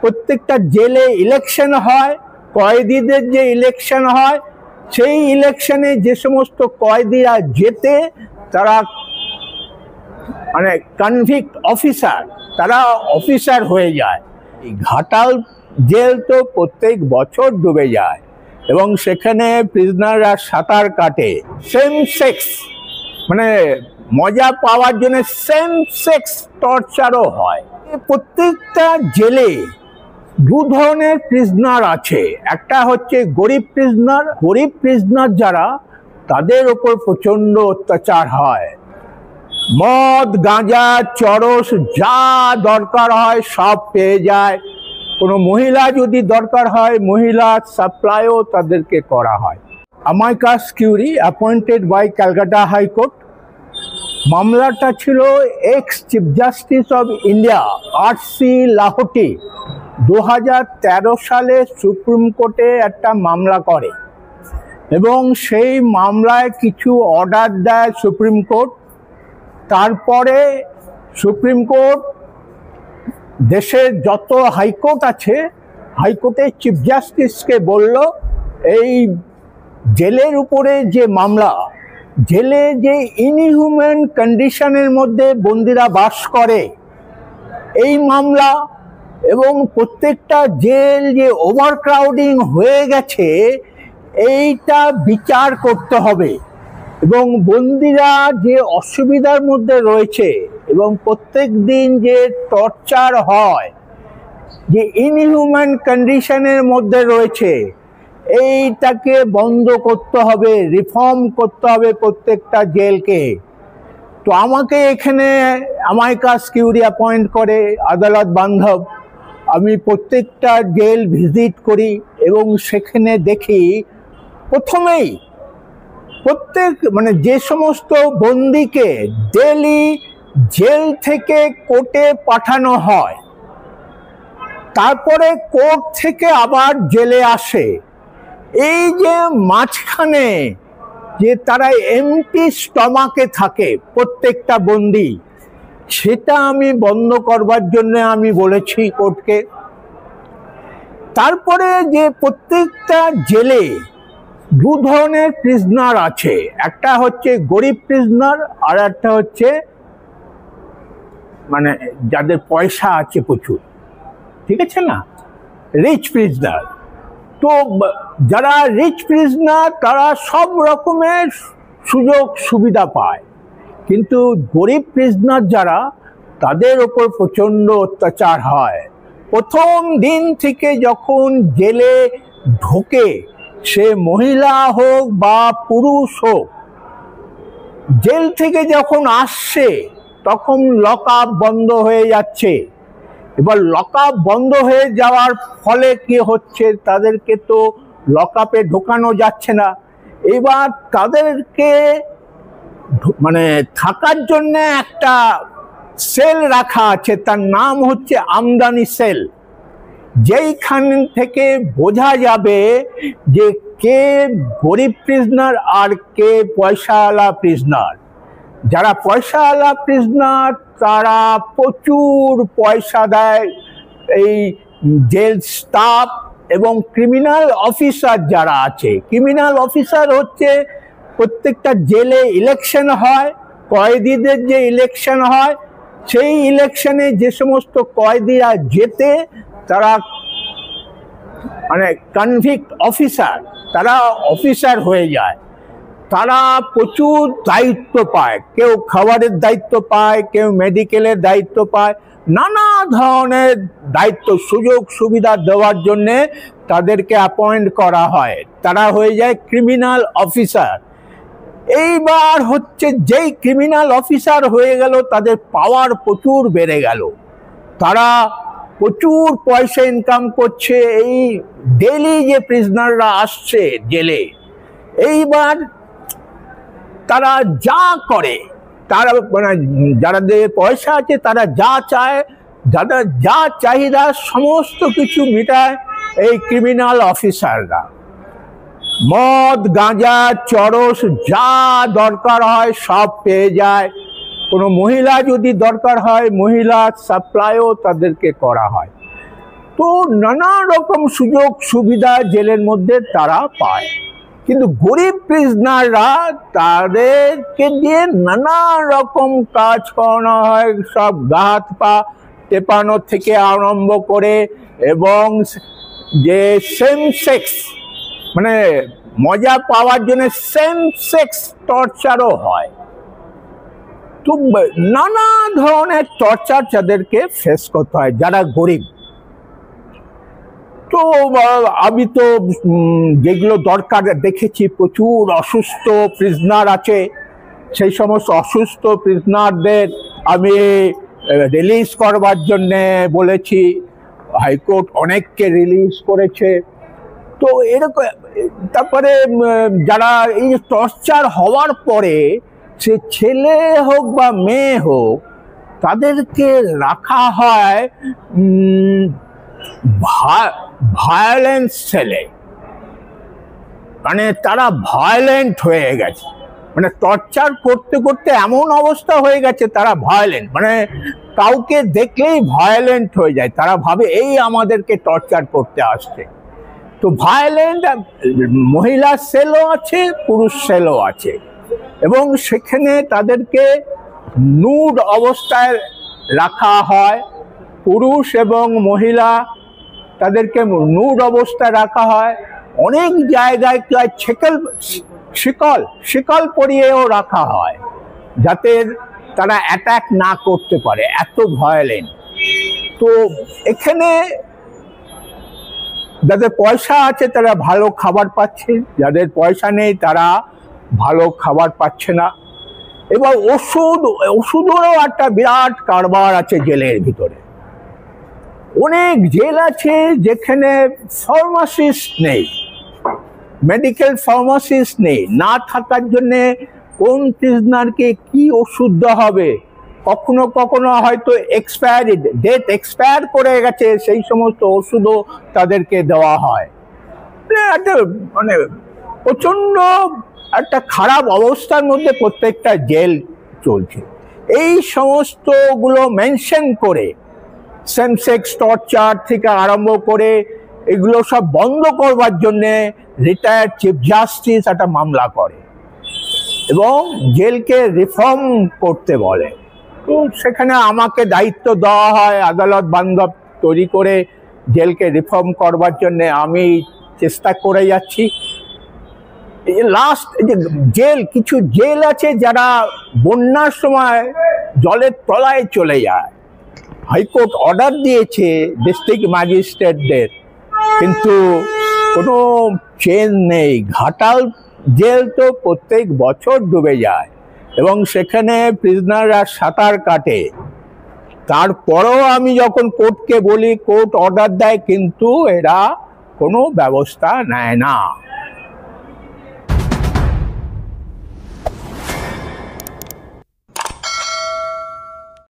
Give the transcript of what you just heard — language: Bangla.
প্রত্যেকটা জেলে ইলেকশন হয়, কয়েদিদের যে ইলেকশন হয়, সেই ইলেকশনে যে সমস্ত কয়েদিরা জেতে তারা মানে কনভিক্ট অফিসার, তারা অফিসার হয়ে যায়। এই ঘাটাল জেল তো প্রত্যেক বছর ডুবে যায় এবং সেখানে প্রিজনাররা সাঁতার কাটে। সেম সেক্স মানে মজা পাওয়ার জন্য সেম সেক্স টর্চারও হয়। প্রত্যেকটা জেলে দু ধরনের প্রিজনার আছে। একটা হচ্ছে গরিব প্রিজনার। গরিব প্রিজনার যারা, তাদের ওপর প্রচণ্ড অত্যাচার হয়। মদ, গাঁজা, চরস যা দরকার হয় সব পেয়ে যায়। কোনো মহিলা যদি দরকার হয়, মহিলা সাপ্লাইও তাদেরকে করা হয়। Amicus curiae, appointed by Calcutta হাইকোর্ট। মামলাটা ছিল ex chief justice of India R C. Lahoti 2013 সালে সুপ্রিম কোর্টে একটা মামলা করে এবং সেই মামলায় কিছু অর্ডার দেয় সুপ্রিম কোর্ট। তারপরে সুপ্রিম কোর্ট দেশের যত হাইকোর্ট আছে, হাইকোর্টের চিফ জাস্টিসকে বলল এই জেলের উপরে যে মামলা, জেলে যে ইনহিউম্যান কন্ডিশনের মধ্যে বন্দীরা বাস করে, এই মামলা এবং প্রত্যেকটা জেল যে ওভারক্রাউডিং হয়ে গেছে, এইটা বিচার করতে হবে এবং বন্দীরা যে অসুবিধার মধ্যে রয়েছে এবং প্রত্যেক দিন যে টর্চার হয়, যে ইনহিউম্যান কন্ডিশনের মধ্যে রয়েছে, এইটাকে বন্ধ করতে হবে, রিফর্ম করতে হবে প্রত্যেকটা জেলকে। তো আমাকে এখানে আমাইকাস কিউরি অ্যাপয়েন্ট করে আদালত বান্ধব। আমি প্রত্যেকটা জেল ভিজিট করি এবং সেখানে দেখি প্রথমেই প্রত্যেক মানে যে সমস্ত বন্দীকে ডেলি জেল থেকে কোর্টে পাঠানো হয়, তারপরে কোর্ট থেকে আবার জেলে আসে, এই যে মাঝখানে যে তারা এমটি স্টমাকে থাকে প্রত্যেকটা বন্দী, সেটা আমি বন্ধ করবার জন্য আমি বলেছি কোর্টকে। তারপরে যে প্রত্যেকটা জেলে দু ধরনের প্রিজনার আছে। একটা হচ্ছে গরিব প্রিজনার, আর একটা হচ্ছে মানে যাদের পয়সা আছে প্রচুর, ঠিক আছে না, রিচ প্রিজনার। তো যারা রিচ প্রিজনার তারা সব রকমের সুযোগ সুবিধা পায়, কিন্তু গরিব প্রিজনার যারা, তাদের ওপর প্রচণ্ড অত্যাচার হয়। প্রথম দিন থেকে যখন জেলে ঢোকে, সে মহিলা হোক বা পুরুষ হোক, জেল থেকে যখন আসছে তখন লক আপ বন্ধ হয়ে যাচ্ছে। এবার লক আপ বন্ধ হয়ে যাওয়ার ফলে কি হচ্ছে, তাদেরকে তো লক আপে ঢোকানো যাচ্ছে না। এবার তাদেরকে মানে থাকার জন্য একটা সেল রাখা আছে, তার নাম হচ্ছে আমদানি সেল, যেইখান থেকে বোঝা যাবে যে কে গরিব প্রিজনার আর কে পয়সাওয়ালা প্রিজনার। যারা পয়সাওয়ালা প্রিজনার তারা প্রচুর পয়সা দেয় এই জেল স্টাফ এবং ক্রিমিনাল অফিসার যারা আছে। ক্রিমিনাল অফিসার হচ্ছে প্রত্যেকটা জেলে ইলেকশন হয়, কয়েদিদের যে ইলেকশন হয়, সেই ইলেকশনে যে সমস্ত কয়েদিরা জেতে তারা মানে কনভিক্ট অফিসার, তারা অফিসার হয়ে যায়। তারা প্রচুর দায়িত্ব পায়, কেউ খাবারের দায়িত্ব পায়, কেউ মেডিকেলের দায়িত্ব পায়, নানা ধরনের দায়িত্ব সুযোগ সুবিধা দেওয়ার জন্যে তাদেরকে অ্যাপয়েন্ট করা হয়, তারা হয়ে যায় ক্রিমিনাল অফিসার। এইবার হচ্ছে যেই ক্রিমিনাল অফিসার হয়ে গেল, তাদের পাওয়ার প্রচুর বেড়ে গেল, তারা প্রচুর পয়সা ইনকাম করছে। এই ডেলি যে প্রিজনাররা আসছে জেলে, এইবার তারা যা করে, তারা মানে যাদের পয়সা আছে তারা যা চায়, যাদের যা চাহিদা সমস্ত কিছু মেটায় এই ক্রিমিনাল অফিসাররা। মদ, গাঁজা, চরস যা দরকার হয় সব পেয়ে যায়। কোনো মহিলা যদি দরকার হয়, মহিলা সাপ্লাইও তাদেরকে করা হয়। তো নানা রকম সুযোগ সুবিধা জেলের মধ্যে তারা পায়, কিন্তু গরিব প্রিজনাররা তাদেরকে দিয়ে নানা রকম কাজ করানো হয়, সব গা হাত পা টেপানো থেকে আরম্ভ করে, এবং যে সেম সেক্স মানে মজা পাওয়ার জন্য সেম সেক্স টর্চারও হয়। তো নানা ধরনের টর্চার যাদেরকে ফেস করতে হয় যারা গরিব। তো আমি তো যেগুলো দরকার দেখেছি, প্রচুর অসুস্থ প্রিজনার আছে, সেই সমস্ত অসুস্থ প্রিজনারদের আমি রিলিজ করবার জন্যে বলেছি, হাইকোর্ট অনেককে রিলিজ করেছে। তো এরকম তারপরে যারা এই টর্চার হওয়ার পরে সে ছেলে হোক বা মেয়ে হোক, তাদেরকে রাখা হয় ভায়োলেন্স সেলে, মানে তারা ভায়োলেন্ট হয়ে গেছে, মানে টর্চার করতে করতে এমন অবস্থা হয়ে গেছে তারা ভায়োলেন্ট, মানে কাউকে দেখলেই ভায়োলেন্ট হয়ে যায়, তারা ভাবে এই আমাদেরকে টর্চার করতে আসছে। তো ভায়োলেন্ট মহিলা সেলও আছে, পুরুষ সেলও আছে, এবং সেখানে তাদেরকে নুড অবস্থায় রাখা হয়, পুরুষ এবং মহিলা তাদেরকে নুড অবস্থায় রাখা হয়। অনেক জায়গায় শিকল পরিয়েও রাখা হয় যাতে তারা অ্যাটাক না করতে পারে, এত ভায়োলেন্ট। তো এখানে যাদের পয়সা আছে তারা ভালো খাবার পাচ্ছে, যাদের পয়সা নেই তারা ভালো খাবার পাচ্ছে না। এবার ওষুধেরও একটা বিরাট কারবার আছে জেলের ভিতরে। অনেক জেল আছে যেখানে ফার্মাসিস্ট নেই, মেডিকেল ফার্মাসিস্ট নেই, না থাকার জন্যে কোন প্রিজনারকে কি ওষুধ দেওয়া হবে, কখনো কখনো হয়তো ডেট এক্সপায়ার করে গেছে, সেই সমস্ত ওষুধও তাদেরকে দেওয়া হয়। মানে প্রচণ্ড একটা খারাপ অবস্থার মধ্যে প্রত্যেকটা জেল চলছে। এই সমস্তগুলো মেনশন করে সেম সেক্স টর্চার থেকে আরম্ভ করে এগুলো সব বন্ধ করবার জন্যে রিটায়ার্ড চিফ জাস্টিস একটা মামলা করে এবং জেলকে রিফর্ম করতে বলে। তো সেখানে আমাকে দায়িত্ব দেওয়া হয় আদালত বান্ধব তৈরি করে জেলকে রিফর্ম করবার জন্যে আমি চেষ্টা করে যাচ্ছি। লাস্ট কিছু জেল আছে যারা বন্যার সময় জলের তলায় চলে যায়, হাইকোর্ট অর্ডার দিয়েছে ডিস্ট্রিক্ট ম্যাজিস্ট্রেটদের, কিন্তু কোনো চেন নেই। ঘাটাল জেল তো প্রত্যেক বছর ডুবে যায় এবং সেখানে প্রিজনাররা সাঁতার কাটে। তারপরেও আমি যখন কোর্টকে বলি, কোর্ট অর্ডার দেয়, কিন্তু এরা কোনো ব্যবস্থা নেয় না।